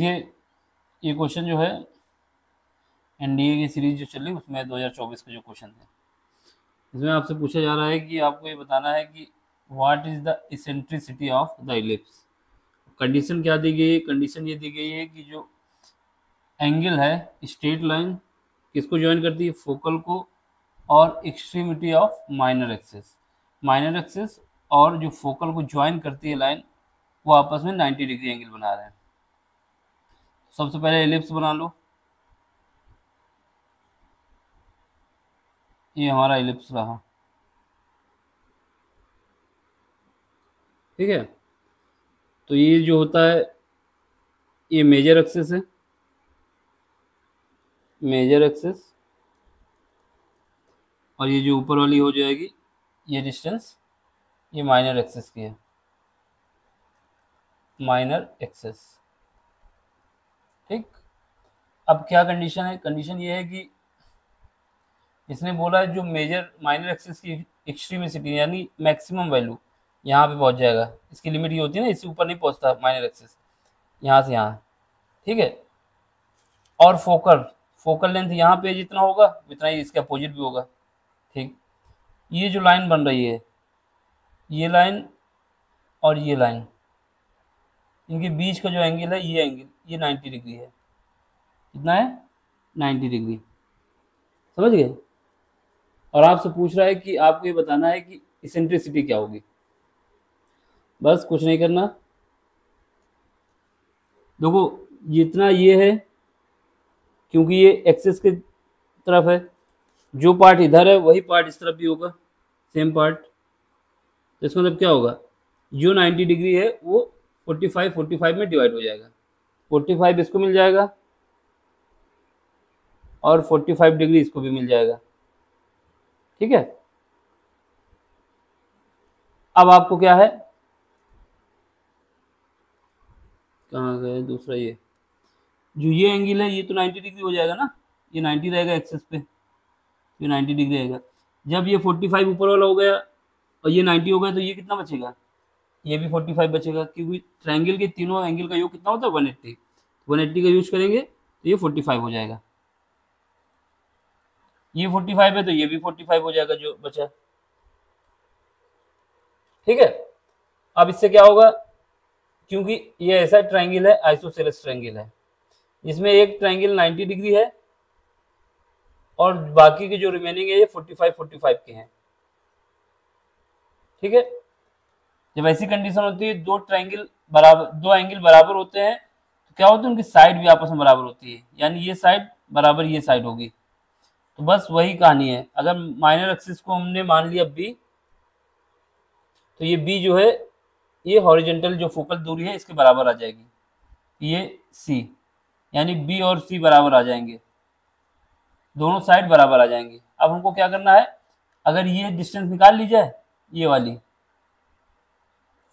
देखिए ये क्वेश्चन जो है एनडीए की सीरीज जो चल रही है उसमें 2024 का जो क्वेश्चन है, इसमें आपसे पूछा जा रहा है कि आपको ये बताना है कि what is the eccentricity of the ellipse. Condition क्या दी गई है? कंडीशन ये दी गई है कि जो एंगल है स्ट्रेट लाइन किसको ज्वाइन करती है? फोकल को और एक्सट्रीमिटी ऑफ माइनर एक्सिस और जो फोकल को ज्वाइन करती है लाइन वो आपस में 90 डिग्री एंगल बना रहे हैं। सबसे पहले एलिप्स बना लो, ये हमारा एलिप्स रहा, ठीक है। तो ये जो होता है ये मेजर एक्सिस है, मेजर एक्सिस, और ये जो ऊपर वाली हो जाएगी ये डिस्टेंस ये माइनर एक्सिस की है, माइनर एक्सिस, ठीक। अब क्या कंडीशन है? कंडीशन ये है कि इसने बोला है जो मेजर माइनर एक्सिस की एक्सट्रीमिसिटी यानी मैक्सिमम वैल्यू यहाँ पे पहुँच जाएगा। इसकी लिमिट ये होती है ना, इससे ऊपर नहीं पहुँचता माइनर एक्सिस, यहाँ से यहाँ, ठीक है। और फोकल लेंथ यहाँ पे जितना होगा उतना ही इसके अपोजिट भी होगा, ठीक। ये जो लाइन बन रही है ये लाइन और ये लाइन, इनके बीच का जो एंगल है ये एंगल ये 90 डिग्री है। कितना है? 90 डिग्री, समझ गए। और आपसे पूछ रहा है कि आपको ये बताना है कि इसेंट्रिसिटी क्या होगी। बस कुछ नहीं करना, देखो जितना ये है क्योंकि ये एक्सिस की तरफ है, जो पार्ट इधर है वही पार्ट इस तरफ भी होगा, सेम पार्ट। तो इसका मतलब क्या होगा? जो 90 डिग्री है वो 45 में डिवाइड हो जाएगा, 45 इसको मिल जाएगा और 45 डिग्री इसको भी मिल जाएगा, ठीक है। अब आपको क्या है, कहाँ गए दूसरा, ये जो ये एंगल है ये तो 90 डिग्री हो जाएगा ना, ये 90 रहेगा एक्सिस पे, ये 90 डिग्री रहेगा। जब ये 45 ऊपर वाला हो गया और ये 90 हो गया तो ये कितना बचेगा? ये भी 45 बचेगा, क्योंकि ट्रायंगल के तीनों एंगल का योग कितना होता है? 180, 180 का यूज करेंगे तो ये 45 हो जाएगा। ये 45 है तो ये भी 45 हो जाएगा जो बचा, ठीक है। अब इससे क्या होगा, क्योंकि ये ऐसा ट्रायंगल है, आइसोसेलेस ट्रायंगल है, इसमें एक ट्रायंगल 90 डिग्री है और बाकी के जो रिमेनिंग है ये 45 के हैं, ठीक है। जब ऐसी कंडीशन होती है दो एंगल बराबर होते हैं तो क्या होता है, उनकी साइड भी आपस में बराबर होती है, यानी ये साइड बराबर ये साइड होगी। तो बस वही कहानी है। अगर माइनर एक्सिस को हमने मान लिया बी, तो ये बी जो है ये हॉरिजॉन्टल जो फोकल दूरी है इसके बराबर आ जाएगी, ये सी, यानी बी और सी बराबर आ जाएंगे, दोनों साइड बराबर आ जाएंगे। अब हमको क्या करना है, अगर ये डिस्टेंस निकाल ली जाए, ये वाली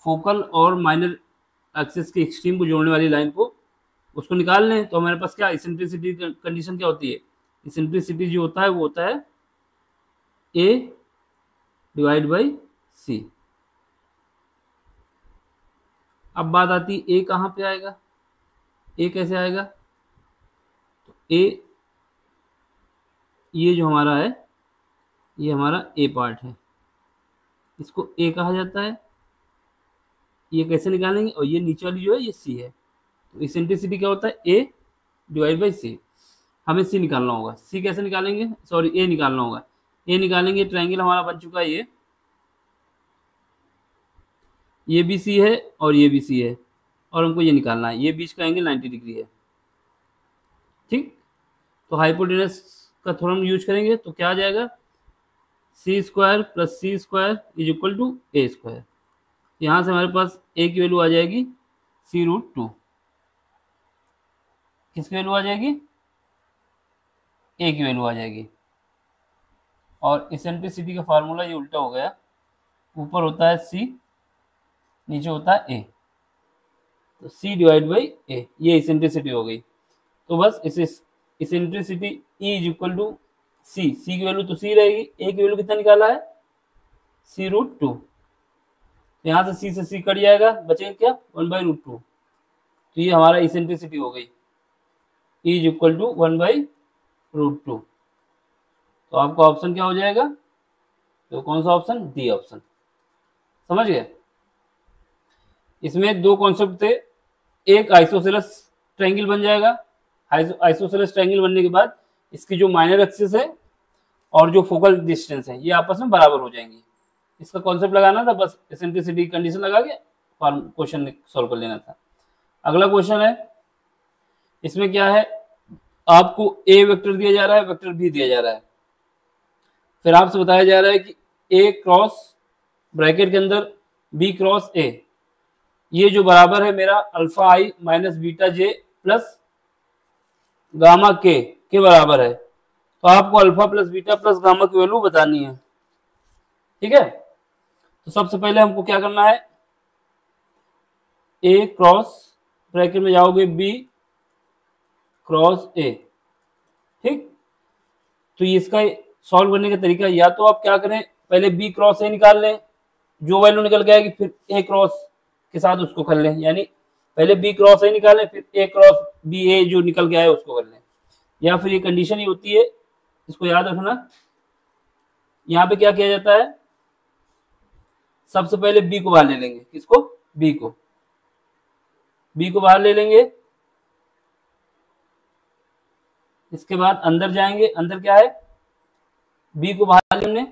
फोकल और माइनर एक्सिस के एक्सट्रीम को जोड़ने वाली लाइन को उसको निकाल लें, तो हमारे पास क्या इसेंट्रिसिटी कंडीशन क्या होती है? इसेंट्रिसिटी जो होता है वो होता है ए डिवाइड बाई सी। अब बात आती है ए कहाँ पे आएगा, ए कैसे आएगा? तो ए ये जो हमारा है ये हमारा ए पार्ट है, इसको ए कहा जाता है। ये कैसे निकालेंगे? और ये नीचे वाली जो है ये सी है, तो इसेंट्रिसिटी क्या होता है? ए डिवाइड बाई सी। हमें सी निकालना होगा, सी कैसे निकालेंगे? सॉरी ए निकालना होगा, ए निकालेंगे। ट्रायंगल हमारा बन चुका है ये भी सी है और ये भी सी है, और हमको ये निकालना है, ये बीच का एंगल 90 डिग्री है, ठीक। तो हाइपोटेनस का थ्योरम यूज करेंगे तो क्या आ जाएगा? C square plus c square is equal to a square. यहाँ से हमारे पास ए की वैल्यू आ जाएगी √2, किसकी वैल्यू आ जाएगी? ए की वैल्यू आ जाएगी। और इसेंट्रिसिटी का फार्मूला ये उल्टा हो गया, ऊपर होता है सी, नीचे होता है ए, तो सी डिवाइड बाई ए, ये इसेंट्रिसिटी हो गई। तो बस इस eccentricity e is equal to c, c की वैल्यू तो सी रहेगी, ए की वैल्यू कितना निकाला है? √2। यहाँ से सी कट जाएगा, बचेगा क्या? 1/√2। तो ये हमारा इसेंट्रिसिटी हो गई, E इज इक्वल टू 1/√2। तो आपका ऑप्शन क्या हो जाएगा? तो कौन सा ऑप्शन? D option. समझ गए? इसमें दो कॉन्सेप्ट थे, एक आइसोसेलेस ट्रायंगल बन जाएगा। आइसोसेलेस ट्रायंगल बनने के बाद इसकी जो माइनर एक्सिस है और जो फोकल डिस्टेंस है ये आपस में बराबर हो जाएंगी। इसका कॉन्सेप्ट लगाना था, बस एसेंट्रिसिटी कंडीशन लगा के क्वेश्चन सॉल्व कर लेना था। अगला क्वेश्चन है, इसमें क्या है, आपको ए वेक्टर दिया जा रहा है, वेक्टर बी दिया जा रहा है, फिर आपसे बताया जा रहा है कि ए क्रॉस ब्रैकेट के अंदर बी क्रॉस ए, ये जो बराबर है मेरा अल्फा आई माइनस बीटा जे प्लस गामा के बराबर है। तो आपको alpha plus beta plus gamma की वैल्यू बतानी है। ठीक है, तो सबसे पहले हमको क्या करना है, ए क्रॉस ब्रैकेट में जाओगे बी क्रॉस ए। ठीक, तो इसका सॉल्व करने का तरीका, या तो आप क्या करें, पहले बी क्रॉस ए निकाल लें, जो वैल्यू निकल के आएगी फिर ए क्रॉस के साथ उसको कर लें, यानी पहले बी क्रॉस ए निकालें फिर ए क्रॉस बी ए जो निकल के आए उसको कर लें। या फिर ये कंडीशन ही होती है, इसको याद रखना। यहाँ पे क्या किया जाता है, सबसे पहले बी को बाहर ले लेंगे, किसको? बी को बाहर ले लेंगे। इसके बाद अंदर जाएंगे, अंदर क्या है, बी को बाहर लेंगे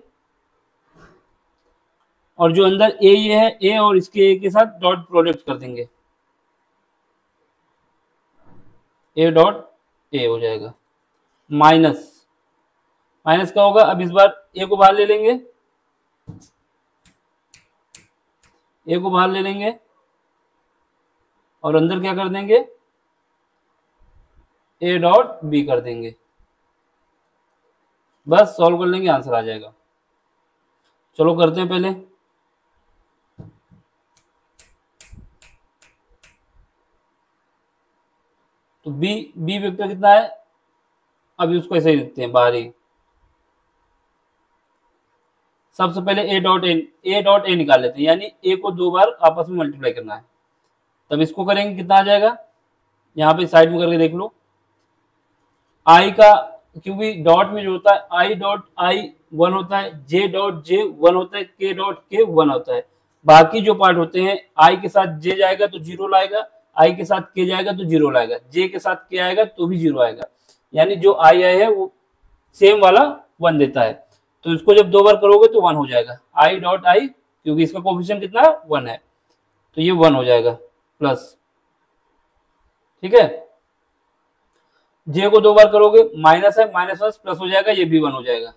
और जो अंदर ए ये है, ए और इसके ए के साथ डॉट प्रोडक्ट कर देंगे, ए डॉट ए हो जाएगा। माइनस का होगा, अब इस बार ए को बाहर ले लेंगे, ए को बाहर ले लेंगे और अंदर क्या कर देंगे, ए डॉट बी कर देंगे। बस सॉल्व कर लेंगे, आंसर आ जाएगा। चलो करते हैं पहले। तो बी वेक्टर कितना है, अभी उसको ऐसे ही लिखते हैं बाहर ही। सबसे पहले ए डॉट ए निकाल लेते हैं, यानी ए को दो बार आपस में मल्टीप्लाई करना है। तब इसको करेंगे, कितना आ जाएगा, यहाँ पे साइड में करके देख लो। आई का, क्योंकि डॉट में जो होता है आई डॉट आई 1 होता है, जे डॉट जे 1 होता है, के डॉट के 1 होता है। बाकी जो पार्ट होते हैं, आई के साथ जे जाएगा तो 0 लाएगा, आई के साथ के जाएगा तो 0 लाएगा, जे के साथ के आएगा तो भी 0 आएगा, यानी जो आई है वो सेम वाला 1 देता है। तो इसको जब दो बार करोगे तो 1 हो जाएगा, आई डॉट आई, क्योंकि इसका कोफिशिएंट कितना है, 1 है, तो ये 1 हो जाएगा प्लस। ठीक है, जे को दो बार करोगे माइनस है, माइनस प्लस हो जाएगा, ये भी 1 हो जाएगा।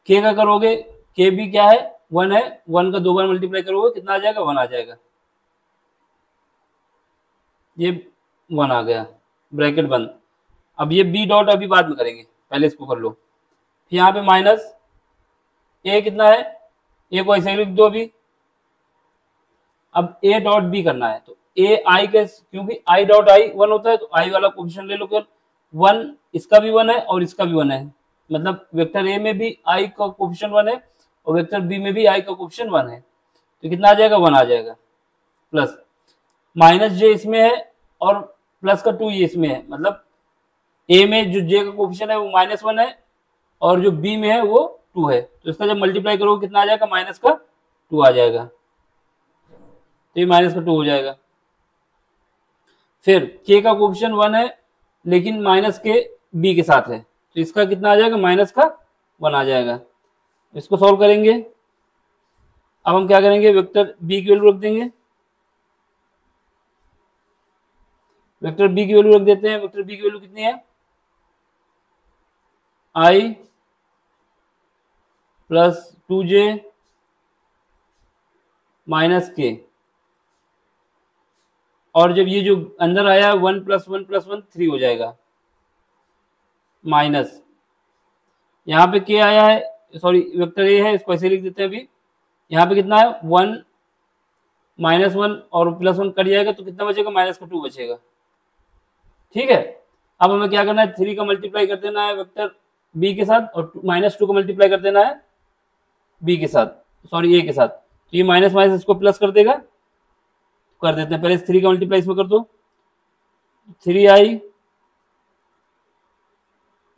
के का करोगे, के भी क्या है, 1 है, 1 का दो बार मल्टीप्लाई करोगे कितना आ जाएगा, 1 आ जाएगा, ये 1 आ गया, ब्रैकेट बंद। अब ये बी डॉट अभी बाद में करेंगे, पहले इसको कर लो। फिर यहाँ पे माइनस ए कितना है, ए को ऐसे लिख दो अभी। अब ए डॉट बी करना है, तो ए आई के, क्योंकि आई डॉट आई 1 होता है तो आई वाला कोफिशिएंट ले लो केवल 1, इसका भी 1 है और इसका भी 1 है, मतलब वेक्टर ए में भी आई का कोफिशिएंट 1 है और वेक्टर बी में भी आई का कोफिशिएंट 1 है, तो कितना आ जाएगा, 1 आ जाएगा प्लस। माइनस जे इसमें है और प्लस का 2 ये इसमें है, मतलब ए में जो जे का कोफिशिएंट है वो -1 है और जो बी में है वो 2 है, तो इसका जब मल्टीप्लाई करोगे कितना आ जाएगा, माइनस का 2 आ जाएगा, तो ये माइनस का 2 हो जाएगा। फिर के का कोफिशिएंट 1 है लेकिन माइनस के बी के साथ है, तो इसका कितना आ जाएगा, माइनस का 1 आ जाएगा। इसको सॉल्व करेंगे, अब हम क्या करेंगे, वेक्टर बी की वैल्यू रख देंगे, वेक्टर बी की वैल्यू रख देते हैं। वेक्टर बी की वैल्यू कितनी है, आई प्लस 2j माइनस के, और जब ये जो अंदर आया 1 + 1 + 1 3 हो जाएगा, माइनस यहाँ पे के आया है, सॉरी वेक्टर ए है, इसको ऐसे लिख देते हैं अभी। यहाँ पे कितना है, 1 -1 और +1 कट जाएगा तो कितना बचेगा, -2 बचेगा। ठीक है, अब हमें क्या करना है, 3 का मल्टीप्लाई कर देना है वेक्टर बी के साथ और -2 का मल्टीप्लाई कर देना है बी के साथ, सॉरी ए के साथ, तो ये माइनस इसको प्लस कर देगा, कर देते हैं, पहले 3 का मल्टीप्लाई इसमें कर दो, 3i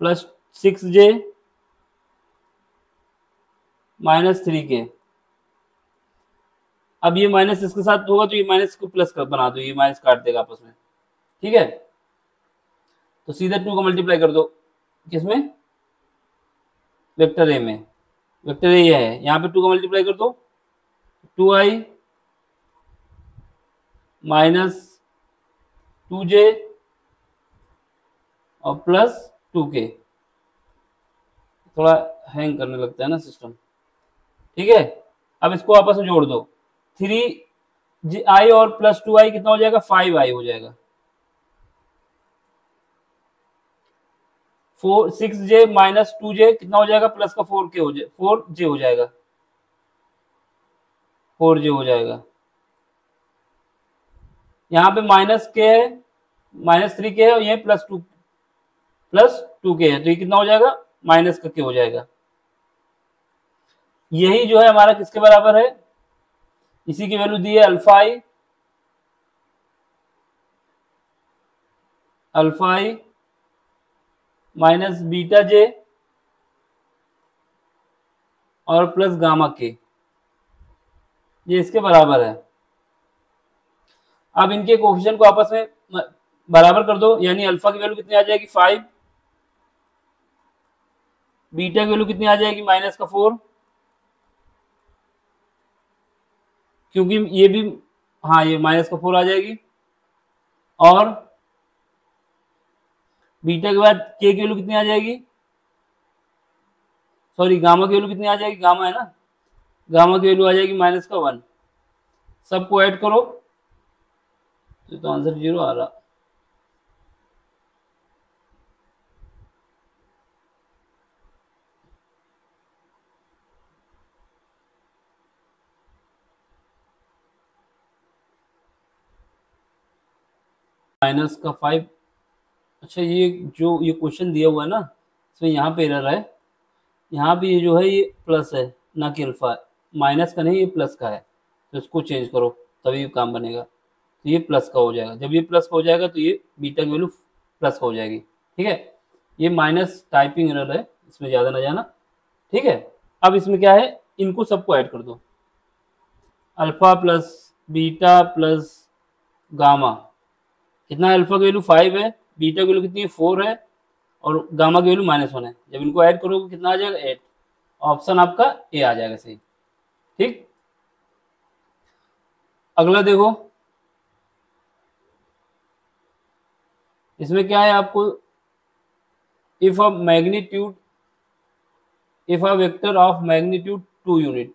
plus 6j minus 3k। अब ये माइनस इसके साथ होगा तो ये माइनस को प्लस कर बना दो, ये माइनस काट देगा आपस में, ठीक है। तो सीधा 2 का मल्टीप्लाई कर दो, किसमें, वेक्टर ए में, वेक्टर ए है, यहाँ पे 2 का मल्टीप्लाई कर दो, 2i माइनस 2j और प्लस 2k। थोड़ा हैंग करने लगता है ना सिस्टम, ठीक है। अब इसको आपस में जोड़ दो, 3i और प्लस 2i कितना हो जाएगा, 5i हो जाएगा, 6j माइनस 2j कितना हो जाएगा, प्लस का 4j हो जाएगा, 4j हो जाएगा। यहाँ पे माइनस के है, माइनस 3k है और ये प्लस 2k है, तो ये कितना हो जाएगा, माइनस का k हो जाएगा। यही जो है हमारा किसके बराबर है, इसी की वैल्यू दी है alpha i minus beta j और प्लस गामा k, ये इसके बराबर है। अब इनके कोफिशिएंट को आपस में बराबर कर दो, यानी अल्फा की वैल्यू कितनी आ जाएगी 5, बीटा की वैल्यू कितनी आ जाएगी माइनस का 4, क्योंकि ये भी, हाँ ये माइनस का 4 आ जाएगी, और बीटा के बाद के की वैल्यू कितनी आ जाएगी, सॉरी गामा की वैल्यू कितनी आ जाएगी, गामा है ना, गामा की वैल्यू आ जाएगी माइनस का 1। सबको ऐड करो तो आंसर 0 आ रहा। माइनस का 5, अच्छा ये जो ये क्वेश्चन दिया हुआ है ना, इसमें यहाँ पे एरर है, यहाँ पे ये जो है ये प्लस है ना कि अल्फा, माइनस का नहीं ये प्लस का है, तो इसको चेंज करो तभी काम बनेगा। तो ये प्लस का हो जाएगा, जब ये प्लस का हो जाएगा तो ये बीटा की वैल्यू प्लस का हो जाएगी, ठीक है। ये माइनस टाइपिंग एरर है, इसमें ज़्यादा ना जाना, ठीक है। अब इसमें क्या है, इनको सबको ऐड कर दो, alpha plus beta plus gamma, कितना है, अल्फा की वैल्यू 5 है, बीटा की वैल्यू कितनी है 4 है, और गामा की वैल्यू -1 है। जब इनको ऐड करोगे कितना आ जाएगा 8, ऑप्शन आपका ए आ जाएगा सही, ठीक। अगला देखो, इसमें क्या है आपको, if a vector of magnitude 2 unit,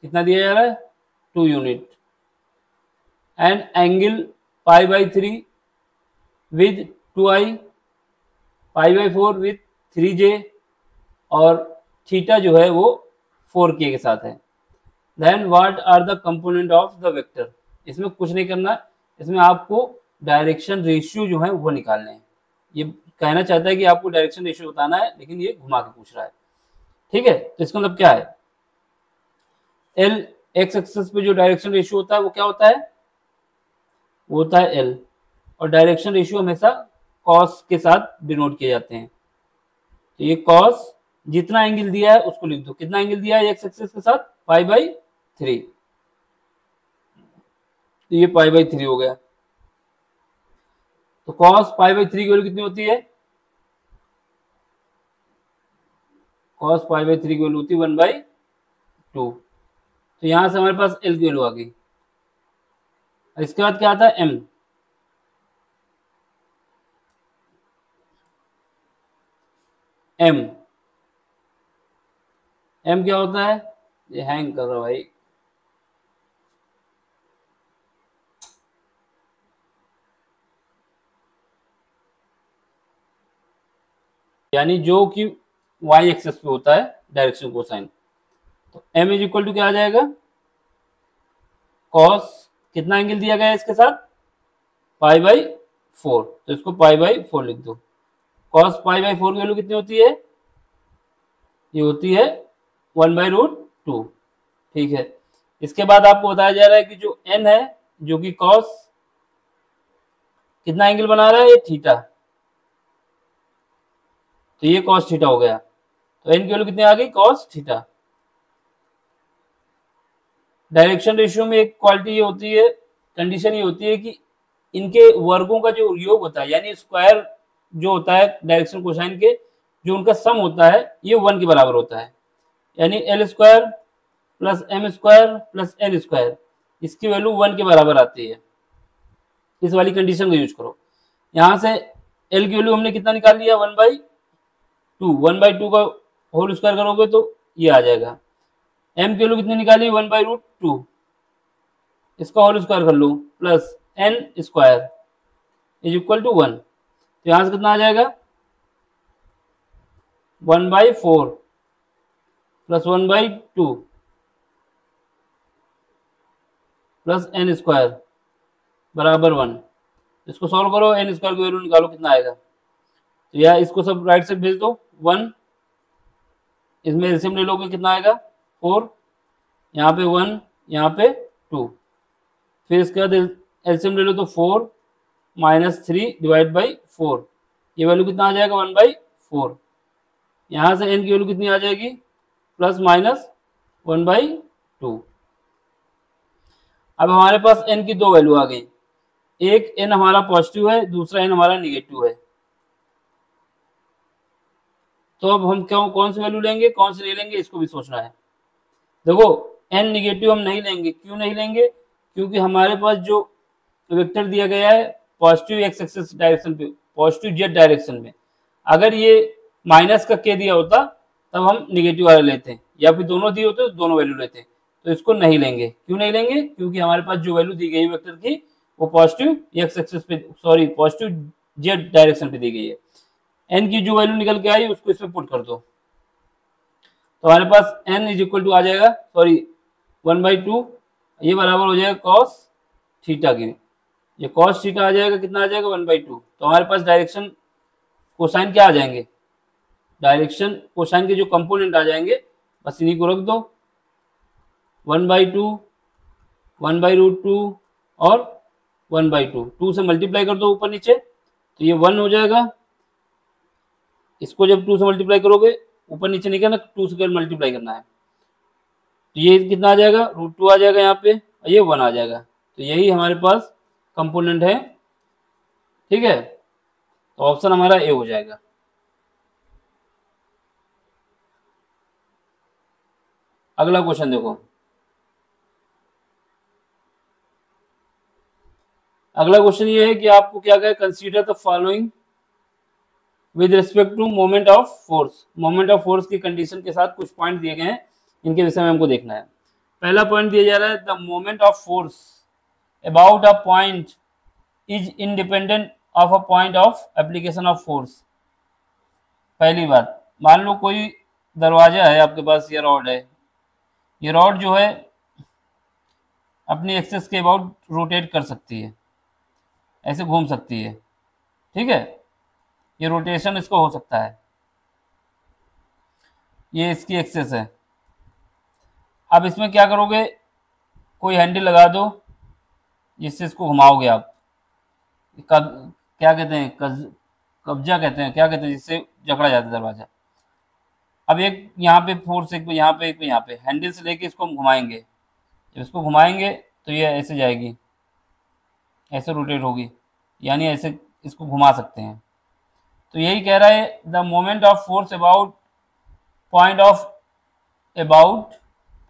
कितना दिया जा रहा है 2 unit, and angle π/3 with 2i, π/4 with 3j, और थीटा जो है वो 4k के साथ है, then what are the component of the vector. इसमें कुछ नहीं करना, इसमें आपको डायरेक्शन रेशियो जो है वो निकालने हैं। ये कहना चाहता है कि आपको डायरेक्शन रेशियो बताना है, लेकिन ये घुमा के पूछ रहा है, ठीक है। तो इसका मतलब क्या है, एल एक्स एक्सिस पे जो डायरेक्शन रेशियो होता है वो क्या होता है, वो होता है एल, और डायरेक्शन रेशियो हमेशा कॉस के साथ डिनोट किए जाते हैं। तो ये कॉस, जितना एंगल दिया है उसको लिख दो, कितना एंगल दिया है एक्स एक्सिस के साथ, π/3, तो ये π/3 हो गया। तो cos π/3 की वैल्यू कितनी होती है, cos π/3 की वैल्यू होती है 1/2। तो यहां से हमारे पास L की वैल्यू आ गई। इसके बाद क्या आता है M, M क्या होता है, ये हैंग कर रहा भाई, यानी जो कि y एक्सिस पे होता है डायरेक्शन कोसाइन। तो m इज इक्वल टू क्या आ जाएगा, cos, कितना एंगल दिया गया है इसके साथ π/4, तो इसको π/4 लिख दो। cos π/4 की वैल्यू कितनी होती है, ये होती है 1/√2, ठीक है। इसके बाद आपको बताया जा रहा है कि जो n है जो कि कॉस कितना एंगल बना रहा है, ये थीटा, तो ये कॉस थीटा हो गया। तो एन की वैल्यू कितनी आ गई, कॉस थीटा। डायरेक्शन रेशियो में एक क्वालिटी ये होती है, कंडीशन ये होती है कि इनके वर्गों का जो योग होता है, यानी स्क्वायर जो होता है डायरेक्शन कोसाइन के, जो उनका सम होता है ये 1 के बराबर होता है। यानी L square plus M square plus N square, इसकी वैल्यू 1 के बराबर आती है। इस वाली कंडीशन को यूज करो। यहाँ से एल की वैल्यू हमने कितना निकाल लिया, 1/2, 1/2 का होल स्क्वायर करोगे तो ये आ जाएगा। एम की वैल्यू कितनी निकाली, 1/√2, इसका होल स्क्वायर कर लो, plus N square is equal to 1। तो यहाँ से कितना आ जाएगा, 1/4 प्लस 1/2 प्लस एन स्क्वायर बराबर 1। इसको सॉल्व करो, एन स्क्वायर की वैल्यू निकालो कितना आएगा। तो या इसको सब राइट से भेज दो, 1, इसमें एलसीएम ले लोगे कितना आएगा, 4, यहाँ पे 1, यहाँ पे 2, फिर इसके बाद एलसीएम ले लो तो 4 माइनस 3 डिवाइड बाई 4, ये वैल्यू कितना आ जाएगा, 1/4। यहाँ से एन की वैल्यू कितनी आ जाएगी, प्लस माइनस 1/2। अब हमारे पास एन की दो वैल्यू आ गई, एक एन हमारा पॉजिटिव है, दूसरा एन हमारा निगेटिव है। तो अब हम कौन सी वैल्यू लेंगे, कौन सी नहीं लेंगे, इसको भी सोचना है। देखो एन निगेटिव हम नहीं लेंगे, क्यों नहीं लेंगे, क्योंकि हमारे पास जो वेक्टर दिया गया है पॉजिटिव एक्स एक्सिस डायरेक्शन पे, पॉजिटिव जेड डायरेक्शन में, अगर ये माइनस का के दिया होता तब हम निगेटिव वाला लेते हैं, या फिर दोनों दिए होते तो दोनों वैल्यू लेते हैं। तो इसको नहीं लेंगे, क्यों नहीं लेंगे, क्योंकि हमारे पास जो वैल्यू दी गई है वेक्टर की वो पॉजिटिव एक्स एक्सिस पे, सॉरी पॉजिटिव जेड डायरेक्शन पे दी गई है। एन की जो वैल्यू निकल के आई उसको इसमें पुट कर दो, तो हमारे पास एन इज इक्वल टू आ जाएगा, सॉरी 1/2, ये बराबर हो जाएगा कॉस थीटा की, ये कॉस थीटा आ जाएगा, कितना आ जाएगा, 1/2। तो हमारे पास डायरेक्शन कोसाइन क्या आ जाएंगे, डायरेक्शन कोसाइन के जो कंपोनेंट आ जाएंगे बस इन्हीं को रख दो, 1/2, 1/√2 और 1/2, 2 से मल्टीप्लाई कर दो ऊपर नीचे तो ये 1 हो जाएगा। इसको जब 2 से मल्टीप्लाई करोगे, ऊपर नीचे नहीं करना, 2 से मल्टीप्लाई करना है, तो ये कितना आ जाएगा, √2 आ जाएगा यहाँ पे, और ये 1 आ जाएगा। तो यही हमारे पास कंपोनेंट है, ठीक है। तो ऑप्शन हमारा ए हो जाएगा। अगला क्वेश्चन देखो, अगला क्वेश्चन ये है कि आपको क्या कहे, consider the following with respect to moment of force. Moment of force की कंडीशन के साथ कुछ पॉइंट दिए गए हैं, इनके विषय में हमको देखना है। पहला पॉइंट दिया जा रहा है, the moment of force about a point is independent of a point of application of force. पहली बात, मान लो कोई दरवाजा है आपके पास, ये रॉड है, ये रॉड जो है अपनी एक्सेस के अबाउट रोटेट कर सकती है, ऐसे घूम सकती है, ठीक है, ये रोटेशन इसको हो सकता है, ये इसकी एक्सेस है। अब इसमें क्या करोगे, कोई हैंडल लगा दो जिससे इसको घुमाओगे आप, क्या कहते हैं, कब्जा कहते हैं, क्या कहते हैं, जिससे जकड़ा जाता है दरवाजा। अब एक यहाँ पे फोर्स, एक यहाँ पे, एक यहाँ पे, हैंडल से लेके इसको हम घुमाएंगे, जब इसको घुमाएंगे तो ये ऐसे जाएगी, ऐसे रोटेट होगी, यानी ऐसे इसको घुमा सकते हैं। तो यही कह रहा है, the moment of force about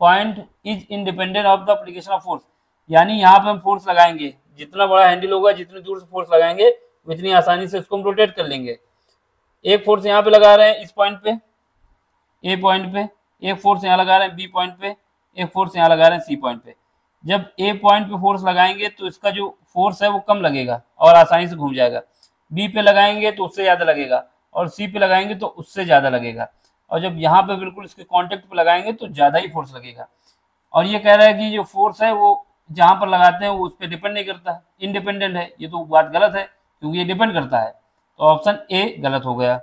point is independent of the application of force. यानी यहाँ पे हम फोर्स लगाएंगे, जितना बड़ा हैंडल होगा, जितनी दूर से फोर्स लगाएंगे उतनी आसानी से इसको हम रोटेट कर लेंगे। एक फोर्स यहाँ पे लगा रहे हैं इस पॉइंट पे, ए पॉइंट पे, एक फोर्स यहाँ लगा रहे हैं बी पॉइंट पे, एक फोर्स यहाँ लगा रहे हैं सी पॉइंट पे। जब ए पॉइंट पे फोर्स लगाएंगे तो इसका जो फोर्स है वो कम लगेगा और आसानी से घूम जाएगा, बी पे लगाएंगे तो उससे ज़्यादा लगेगा, और सी पे लगाएंगे तो उससे ज़्यादा लगेगा, और जब यहाँ पे बिल्कुल इसके कॉन्टेक्ट पे लगाएंगे तो ज़्यादा ही फोर्स लगेगा। और ये कह रहा है कि जो फोर्स है वो जहाँ पर लगाते हैं वो उस पर डिपेंड नहीं करता, इंडिपेंडेंट है। ये तो बात गलत है क्योंकि ये डिपेंड करता है, तो ऑप्शन ए गलत हो गया।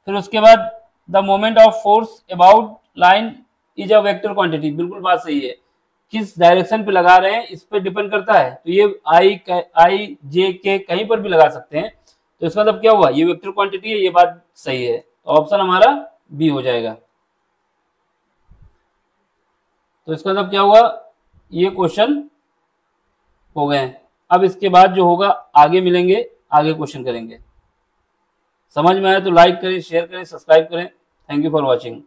फिर उसके बाद the moment of force about line is a vector quantity, बिल्कुल बात सही है। किस डायरेक्शन पे लगा रहे हैं इस पे डिपेंड करता है। तो ये आई जे के कहीं पर भी लगा सकते हैं। तो इसका मतलब क्या हुआ, ये वेक्टर क्वांटिटी है, ये बात सही है। तो ऑप्शन हमारा बी हो जाएगा। तो इसका मतलब क्या हुआ, ये क्वेश्चन हो गए। अब इसके बाद जो होगा आगे मिलेंगे, आगे क्वेश्चन करेंगे। समझ में आया तो लाइक करें, शेयर करें, सब्सक्राइब करें। Thank you for watching.